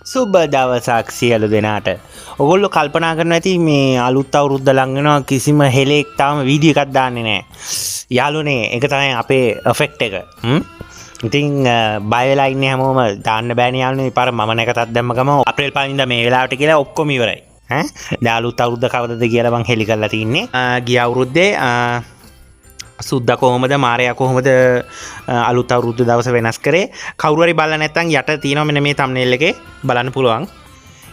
සුබ දවසක් සියලු දෙනාට. ඔගොල්ලෝ කල්පනා කරනවා ඇති මේ අලුත් අවුරුද්ද ලඟ වෙනවා කිසිම හෙලෙක් තාම වීඩියෝ එකක් දාන්නේ නැහැ. යාළුවනේ ඒක තමයි අපේ එෆෙක්ට් එක. ඉතින් බය වෙලා ඉන්නේ හැමෝම දාන්න බෑනේ යාළුවනේ. පාර මම නැකතත් දැම්ම ගම අප්‍රේල් 5 වෙනිදා මේ වෙලාවට කියලා ඔක්කොම ඉවරයි. දැන් අලුත් අවුරුද්ද කවදද කියලා මං හෙලි කරලා තින්නේ. ගිය අවුරුද්දේ සුද්දා කොහොමද මාරයා කොහොමද අලුත් අවුරුද්ද දවස වෙනස් කරේ කවුරු හරි බලලා නැත්නම් යට තියෙනවා මෙන්න මේ thumbnail එකේ බලන්න පුළුවන්.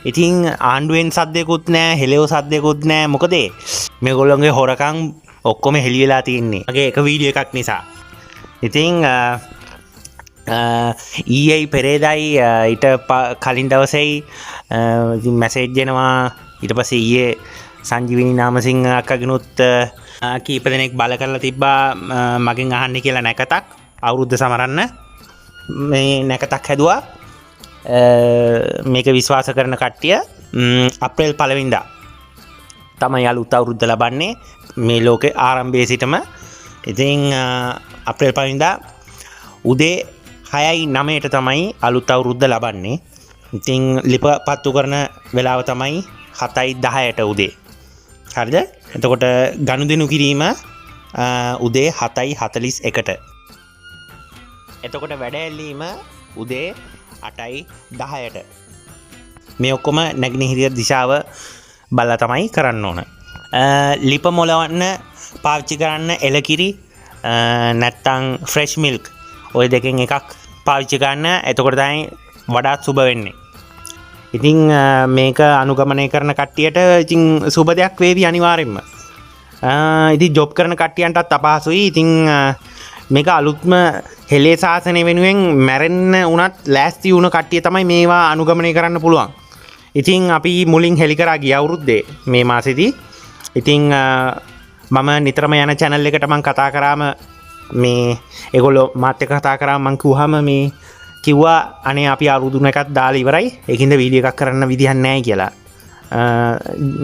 ඉතින් ආණ්ඩුවෙන් සද්දයක්වත් නැහැ හෙලෙව සද්දයක්වත් නැහැ මොකද මේගොල්ලෝගේ හොරකම් ඔක්කොම හෙලි වෙලා තියෙන්නේ. මගේ එක වීඩියෝ එකක් නිසා. ඉතින් ඊයේ පෙරේදයි ඊට කලින් දවසේයි ඉතින් මැසේජ් එනවා ඊට පස්සේ ඊයේ සංජීවිනී නාමසිංහ අක්කගෙනුත් කීප දෙනෙක් බල කරලා තිබ්බා මගෙන් අහන්න කියලා නැකතක් අවුරුද්ද සමරන්න මේ නැකතක් හැදුවා මේක විශ්වාස කරන කට්ටිය අප්‍රේල් 1 වෙනිදා තමයි අලුත් අවුරුද්ද ලබන්නේ මේ ලෝකේ ආරම්භයේ සිටම. ඉතින් අප්‍රේල් 1 වෙනිදා උදේ 6:09ට තමයි අලුත් අවුරුද්ද ලබන්නේ. ඉතින් ලිප පත්තු කරන වෙලාව තමයි 7:10ට උදේ. හරිද? එතකොට ගනුදෙනු කිරීම උදේ 7:41ට. එතකොට වැඩ ඇල්ලීම උදේ 8:10ට. මේ ඔක්කොම නැගෙනහිර දිශාව බලලා තමයි කරන්න ඕන. ලිප මොලවන්න පාවිච්චි කරන්න එලකිරි නැත්තම් ෆ්‍රෙෂ් මිල්ක් ඔය දෙකෙන් එකක් පාවිච්චි කරන්න. එතකොට තමයි වඩාත් සුබ වෙන්නේ. ඉතින් මේක අනුගමනය කරන කට්ටියට ඉතින් සුබ දෙයක් වේවි අනිවාර්යෙන්ම. ඉතින් ජොබ් කරන කට්ටියන්ටත් අපහසුයි. ඉතින් මේක අලුත්ම හෙලේ සාසනය වෙනුවෙන් මැරෙන්න උනත් ලෑස්ති වුණ කට්ටිය තමයි මේවා අනුගමනය කරන්න පුළුවන්. ඉතින් අපි මුලින් හෙලි කරා ගිය අවුරුද්දේ මේ මාසෙදී. ඉතින් මම නිතරම යන channel එකට මම කතා කරාම මේ ඒගොල්ලෝ මාත් එක්ක කතා කරාම මම කිව්වම මේ කිව්වා අනේ අපි අවුරුදු එකක් දාලා ඉවරයි ඒකින්ද වීඩියෝ එකක් කරන්න විදිහක් නැහැ කියලා.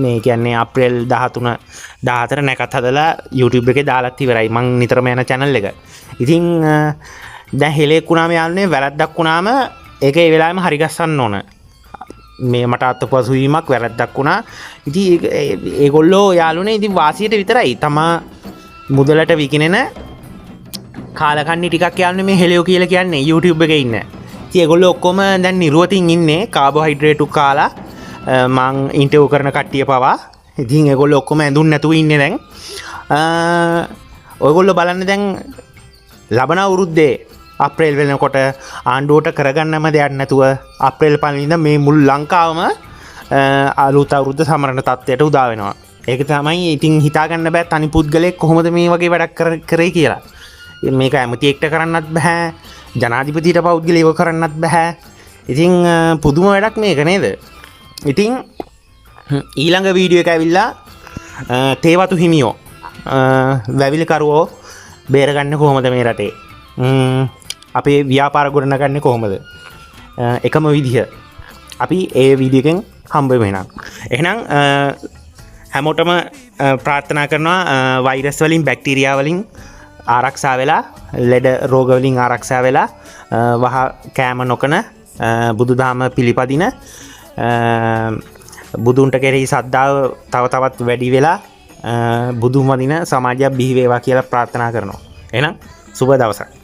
මේ කියන්නේ අප්‍රේල් 13 14 නැකත් හදලා YouTube එකේ දාලත් ඉවරයි මං නිතරම යන channel එක. ඉතින් දැන් හෙලෙක් වුණාම යාළුවනේ වැරද්දක් වුණාම ඒක ඒ වෙලාවෙම හරි ගස්සන්න ඕන. මේ මට අත්පසු වීමක් වැරද්දක් වුණා. ඉතින් ඒගොල්ලෝ යාළුවනේ ඉතින් වාසියට විතරයි තමා මුදලට විකිනෙන කාලකන්ණි ටිකක් යාළුවනේ මේ හෙලියෝ කියලා කියන්නේ YouTube එකේ ඉන්න. ඉතින් ඒගොල්ලෝ ඔක්කොම දැන් නිරුවතින් ඉන්නේ කාබෝහයිඩ්‍රේට් කාලා මං ඉන්ටර්විව් කරන කට්ටිය පවා. ඉතින් ඒගොල්ලෝ ඔක්කොම ඇඳුම් නැතුව ඉන්නේ දැන්. ඔයගොල්ලෝ බලන්න දැන් ලබන අවුරුද්දේ අප්‍රේල් වෙනකොට ආණ්ඩුවට කරගන්නම දෙයක් නැතුව අප්‍රේල් 5 වෙනිදා මේ මුළු ලංකාවම අලුත් අවුරුද්ද සමරන තත්ත්වයට උදා වෙනවා. ඒක තමයි ඉතින් හිතා ගන්න බෑ තනි පුද්ගලෙක් කොහොමද මේ වගේ වැඩක් කරේ කියලා. මේක ඇමතියෙක්ට කරන්නත් බෑ ජනාධිපතිට පෞද්ගලිකව කරන්නත් බෑ. ඉතින් පුදුම වැඩක් මේක නේද? ඉතින් ඊළඟ වීඩියෝ එක ඇවිල්ලා තේවතු හිමියෝ වැවිලිකරුවෝ බේරගන්න කොහොමද මේ රටේ අපේ ව්‍යාපාර ගොඩනගන්නේ කොහොමද එකම විදිහ අපි ඒ වීඩියෝ එකෙන් හම්බ වෙනවා. එහෙනම් හැමෝටම ප්‍රාර්ථනා කරනවා වෛරස් වලින් බැක්ටීරියා වලින් ආරක්ෂා වෙලා ලෙඩ රෝග වලින් ආරක්ෂා වෙලා වහ කෑම නොකන බුදුදහම පිළිපදින බුදුන්ට කෙරෙහි ශ්‍රද්ධාව තව තවත් වැඩි වෙලා බුදුන් වදින සමාජයක් බිහි වේවා කියලා ප්‍රාර්ථනා කරනවා. එහෙනම් සුබ දවසක්.